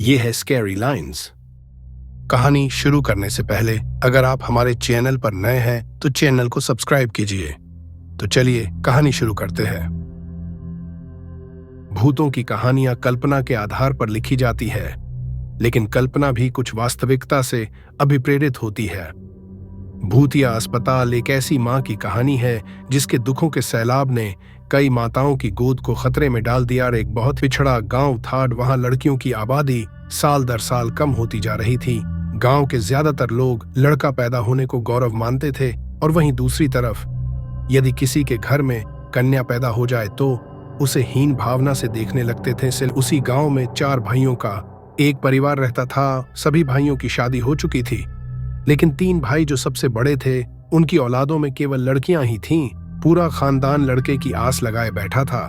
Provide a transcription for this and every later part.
ये है scary lines. कहानी शुरू करने से पहले अगर आप हमारे चैनल पर नए हैं तो चैनल को सब्सक्राइब कीजिए। तो चलिए कहानी शुरू करते हैं। भूतों की कहानियां कल्पना के आधार पर लिखी जाती है, लेकिन कल्पना भी कुछ वास्तविकता से अभिप्रेरित होती है। भूतिया अस्पताल एक ऐसी मां की कहानी है जिसके दुखों के सैलाब ने कई माताओं की गोद को खतरे में डाल दिया। एक बहुत पिछड़ा गांव था, वहां लड़कियों की आबादी साल दर साल कम होती जा रही थी। गांव के ज्यादातर लोग लड़का पैदा होने को गौरव मानते थे, और वहीं दूसरी तरफ यदि किसी के घर में कन्या पैदा हो जाए तो उसे हीन भावना से देखने लगते थे। उसी गांव में 4 भाइयों का एक परिवार रहता था। सभी भाइयों की शादी हो चुकी थी, लेकिन 3 भाई जो सबसे बड़े थे, उनकी औलादों में केवल लड़कियां ही थीं। पूरा खानदान लड़के की आस लगाए बैठा था।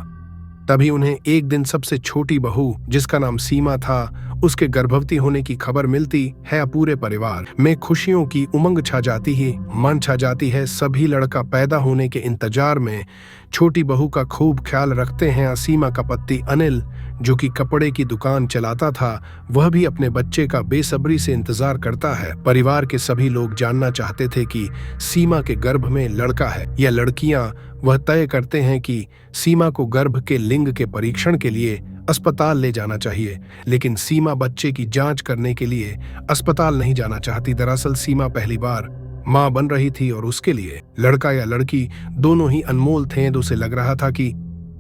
तभी उन्हें एक दिन सबसे छोटी बहू, जिसका नाम सीमा था, उसके गर्भवती होने की खबर मिलती है। पूरे परिवार में खुशियों की उमंग छा जाती है, मन छा जाती है। सभी लड़का पैदा होने के इंतजार में छोटी बहू का खूब ख्याल रखते हैं। सीमा का पति अनिल, जो कि कपड़े की दुकान चलाता था, वह भी अपने बच्चे का बेसब्री से इंतजार करता है। परिवार के सभी लोग जानना चाहते थे कि सीमा के गर्भ में लड़का है या लड़कियां। वह तय करते हैं कि सीमा को गर्भ के लिंग के परीक्षण के लिए अस्पताल ले जाना चाहिए, लेकिन सीमा बच्चे की जांच करने के लिए अस्पताल नहीं जाना चाहती। दरअसल सीमा पहली बार मां बन रही थी और उसके लिए लड़का या लड़की दोनों ही अनमोल थे। तो उसे लग रहा था कि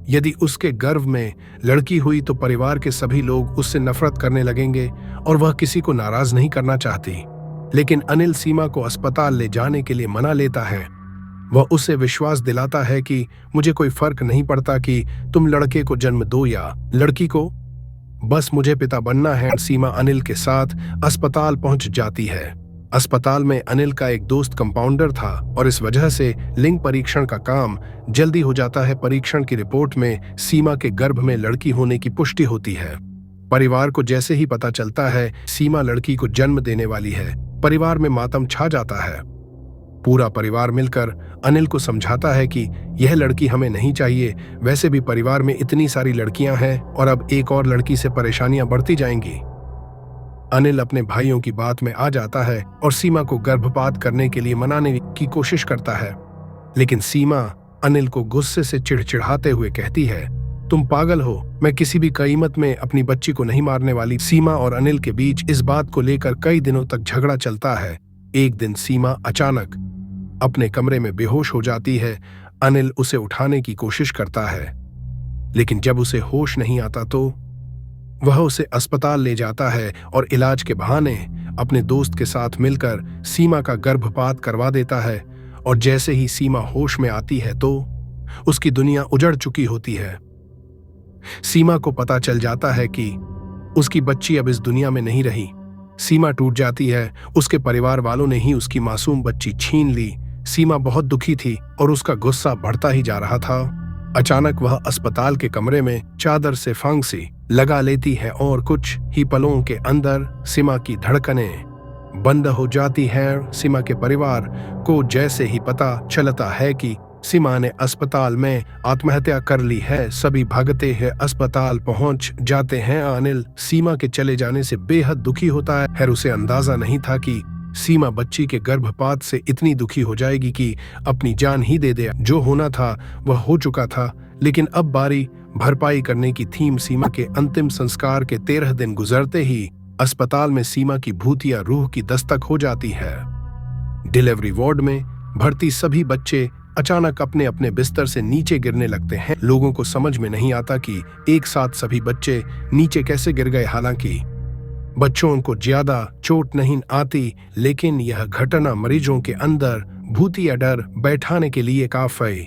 यदि उसके गर्भ में लड़की हुई तो परिवार के सभी लोग उससे नफरत करने लगेंगे, और वह किसी को नाराज नहीं करना चाहती। लेकिन अनिल सीमा को अस्पताल ले जाने के लिए मना लेता है। वह उसे विश्वास दिलाता है कि मुझे कोई फर्क नहीं पड़ता कि तुम लड़के को जन्म दो या लड़की को, बस मुझे पिता बनना है। सीमा अनिल के साथ अस्पताल पहुंच जाती है। अस्पताल में अनिल का एक दोस्त कंपाउंडर था, और इस वजह से लिंग परीक्षण का काम जल्दी हो जाता है। परीक्षण की रिपोर्ट में सीमा के गर्भ में लड़की होने की पुष्टि होती है। परिवार को जैसे ही पता चलता है सीमा लड़की को जन्म देने वाली है, परिवार में मातम छा जाता है। पूरा परिवार मिलकर अनिल को समझाता है कि यह लड़की हमें नहीं चाहिए। वैसे भी परिवार में इतनी सारी लड़कियां हैं, और अब एक और लड़की से परेशानियां बढ़ती जाएंगी। अनिल अपने भाइयों की बात में आ जाता है और सीमा को गर्भपात करने के लिए मनाने की कोशिश करता है, लेकिन सीमा अनिल को गुस्से से चिढ़चिढ़ाते हुए कहती है, तुम पागल हो, मैं किसी भी कीमत में अपनी बच्ची को नहीं मारने वाली। सीमा और अनिल के बीच इस बात को लेकर कई दिनों तक झगड़ा चलता है। एक दिन सीमा अचानक अपने कमरे में बेहोश हो जाती है। अनिल उसे उठाने की कोशिश करता है, लेकिन जब उसे होश नहीं आता तो वह उसे अस्पताल ले जाता है और इलाज के बहाने अपने दोस्त के साथ मिलकर सीमा का गर्भपात करवा देता है। और जैसे ही सीमा होश में आती है तो उसकी दुनिया उजड़ चुकी होती है। सीमा को पता चल जाता है कि उसकी बच्ची अब इस दुनिया में नहीं रही। सीमा टूट जाती है, उसके परिवार वालों ने ही उसकी मासूम बच्ची छीन ली। सीमा बहुत दुखी थी और उसका गुस्सा बढ़ता ही जा रहा था। अचानक वह अस्पताल के कमरे में चादर से फांसी लगा लेती है, और कुछ ही पलों के अंदर सीमा की धड़कनें बंद हो जाती हैं। सीमा के परिवार को जैसे ही पता चलता है कि सीमा ने अस्पताल में आत्महत्या कर ली है, सभी भागते हैं अस्पताल पहुंच जाते हैं। अनिल सीमा के चले जाने से बेहद दुखी होता है। उसे अंदाजा नहीं था कि सीमा बच्ची के गर्भपात से इतनी दुखी हो जाएगी कि अपनी जान ही दे दे। जो होना था वह हो चुका था, लेकिन अब बारी भरपाई करने की थी। सीमा के अंतिम संस्कार के 13 दिन गुजरते ही अस्पताल में सीमा की भूतिया रूह की दस्तक हो जाती है। डिलीवरी वार्ड में भर्ती सभी बच्चे अचानक अपने अपने बिस्तर से नीचे गिरने लगते हैं। लोगों को समझ में नहीं आता कि एक साथ सभी बच्चे नीचे कैसे गिर गए। हालांकि बच्चों को ज्यादा चोट नहीं आती, लेकिन यह घटना मरीजों के अंदर भूतिया डर बैठाने के लिए काफी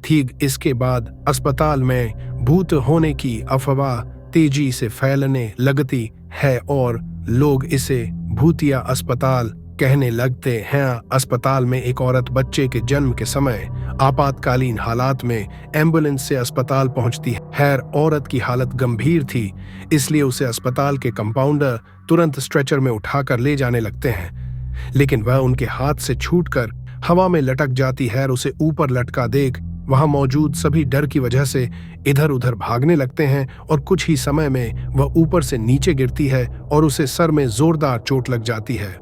थी। इसके बाद अस्पताल में भूत होने की अफवाह तेजी से फैलने लगती है और लोग इसे भूतिया अस्पताल कहने लगते हैं। अस्पताल में एक औरत बच्चे के जन्म के समय आपातकालीन हालात में एम्बुलेंस से अस्पताल पहुंचती है। औरत की हालत गंभीर थी, इसलिए उसे अस्पताल के कंपाउंडर तुरंत स्ट्रेचर में उठाकर ले जाने लगते हैं, लेकिन वह उनके हाथ से छूटकर हवा में लटक जाती है। उसे ऊपर लटका देख वहां मौजूद सभी डर की वजह से इधर उधर भागने लगते हैं और कुछ ही समय में वह ऊपर से नीचे गिरती है और उसे सर में जोरदार चोट लग जाती है,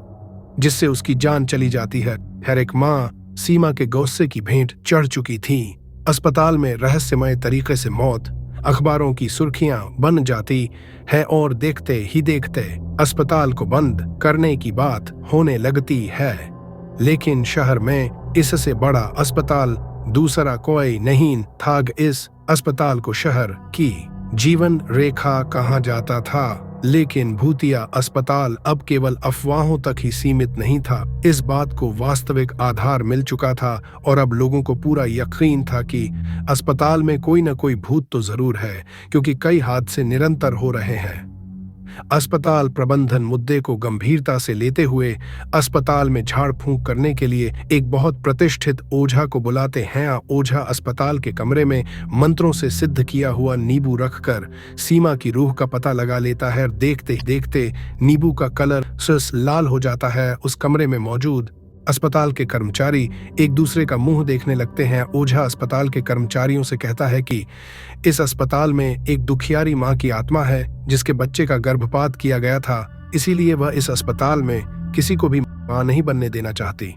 जिससे उसकी जान चली जाती है। हर एक माँ सीमा के गुस्से की भेंट चढ़ चुकी थी। अस्पताल में रहस्यमय तरीके से मौत अखबारों की सुर्खियां बन जाती है और देखते ही देखते अस्पताल को बंद करने की बात होने लगती है। लेकिन शहर में इससे बड़ा अस्पताल दूसरा कोई नहीं था। इस अस्पताल को शहर की जीवन रेखा कहा जाता था। लेकिन भूतिया अस्पताल अब केवल अफवाहों तक ही सीमित नहीं था। इस बात को वास्तविक आधार मिल चुका था और अब लोगों को पूरा यकीन था कि अस्पताल में कोई न कोई भूत तो जरूर है, क्योंकि कई हादसे निरंतर हो रहे हैं। अस्पताल प्रबंधन मुद्दे को गंभीरता से लेते हुए अस्पताल में झाड़ फूंक करने के लिए एक बहुत प्रतिष्ठित ओझा को बुलाते हैं। ओझा अस्पताल के कमरे में मंत्रों से सिद्ध किया हुआ नींबू रखकर सीमा की रूह का पता लगा लेता है। देखते देखते नींबू का कलर सस लाल हो जाता है। उस कमरे में मौजूद अस्पताल के कर्मचारी एक दूसरे का मुंह देखने लगते हैं। ओझा अस्पताल के कर्मचारियों से कहता है कि इस अस्पताल में एक दुखियारी मां की आत्मा है जिसके बच्चे का गर्भपात किया गया था, इसीलिए वह इस अस्पताल में किसी को भी मां नहीं बनने देना चाहती।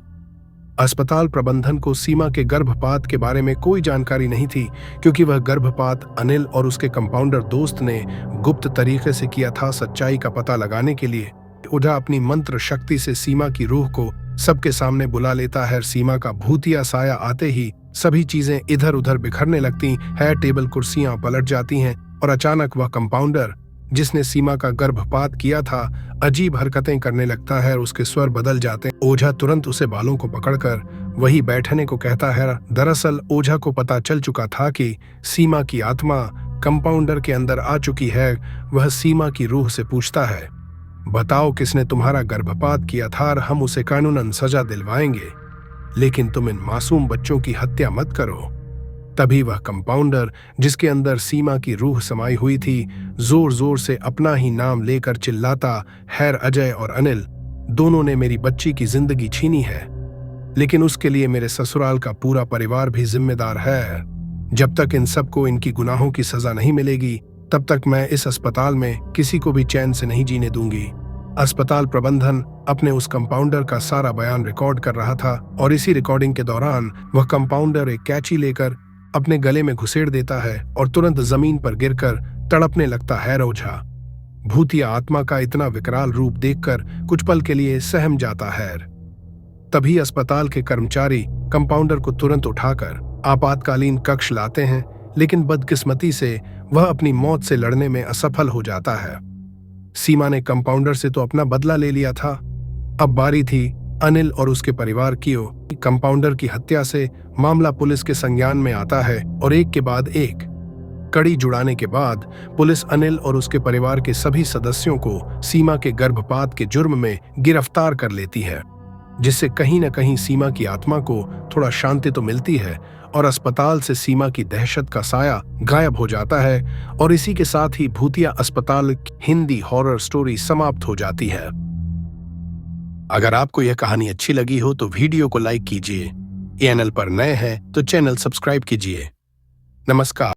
अस्पताल प्रबंधन को सीमा के गर्भपात के बारे में कोई जानकारी नहीं थी, क्योंकि वह गर्भपात अनिल और उसके कंपाउंडर दोस्त ने गुप्त तरीके से किया था। सच्चाई का पता लगाने के लिए ओझा अपनी मंत्र शक्ति से सीमा की रूह को सबके सामने बुला लेता है। सीमा का भूतिया साया आते ही सभी चीजें इधर उधर बिखरने लगती है। टेबल कुर्सियां पलट जाती हैं और अचानक वह कंपाउंडर जिसने सीमा का गर्भपात किया था अजीब हरकतें करने लगता है और उसके स्वर बदल जाते हैं। ओझा तुरंत उसे बालों को पकड़कर वही बैठने को कहता है। दरअसल ओझा को पता चल चुका था कि सीमा की आत्मा कंपाउंडर के अंदर आ चुकी है। वह सीमा की रूह से पूछता है, बताओ किसने तुम्हारा गर्भपात किया था और हम उसे कानूनन सजा दिलवाएंगे, लेकिन तुम इन मासूम बच्चों की हत्या मत करो। तभी वह कंपाउंडर जिसके अंदर सीमा की रूह समाई हुई थी जोर जोर से अपना ही नाम लेकर चिल्लाता, हैर अजय और अनिल दोनों ने मेरी बच्ची की जिंदगी छीनी है, लेकिन उसके लिए मेरे ससुराल का पूरा परिवार भी जिम्मेदार है। जब तक इन सबको इनकी गुनाहों की सजा नहीं मिलेगी तब तक मैं इस अस्पताल में किसी को भी चैन से नहीं जीने दूंगी। अस्पताल प्रबंधन अपने उस कंपाउंडर का सारा बयान रिकॉर्ड कर रहा था और इसी रिकॉर्डिंग के दौरान वह कंपाउंडर एक कैंची लेकर अपने गले में घुसेड़ देता है और तुरंत जमीन पर गिरकर तड़पने लगता है। ओझा भूतिया आत्मा का इतना विकराल रूप देखकर कुछ पल के लिए सहम जाता है। तभी अस्पताल के कर्मचारी कंपाउंडर को तुरंत उठाकर आपातकालीन कक्ष लाते हैं, लेकिन बदकिस्मती से वह अपनी मौत से लड़ने में असफल हो जाता है। सीमा ने कंपाउंडर से तो अपना बदला ले लिया था, अब बारी थी अनिल और उसके परिवार की। कंपाउंडर की हत्या से मामला पुलिस के संज्ञान में आता है और एक के बाद एक कड़ी जुड़ाने के बाद पुलिस अनिल और उसके परिवार के सभी सदस्यों को सीमा के गर्भपात के जुर्म में गिरफ्तार कर लेती है, जिससे कहीं न कहीं सीमा की आत्मा को थोड़ा शांति तो मिलती है और अस्पताल से सीमा की दहशत का साया गायब हो जाता है। और इसी के साथ ही भूतिया अस्पताल हिंदी हॉरर स्टोरी समाप्त हो जाती है। अगर आपको यह कहानी अच्छी लगी हो तो वीडियो को लाइक कीजिए, चैनल पर नए हैं तो चैनल सब्सक्राइब कीजिए। नमस्कार।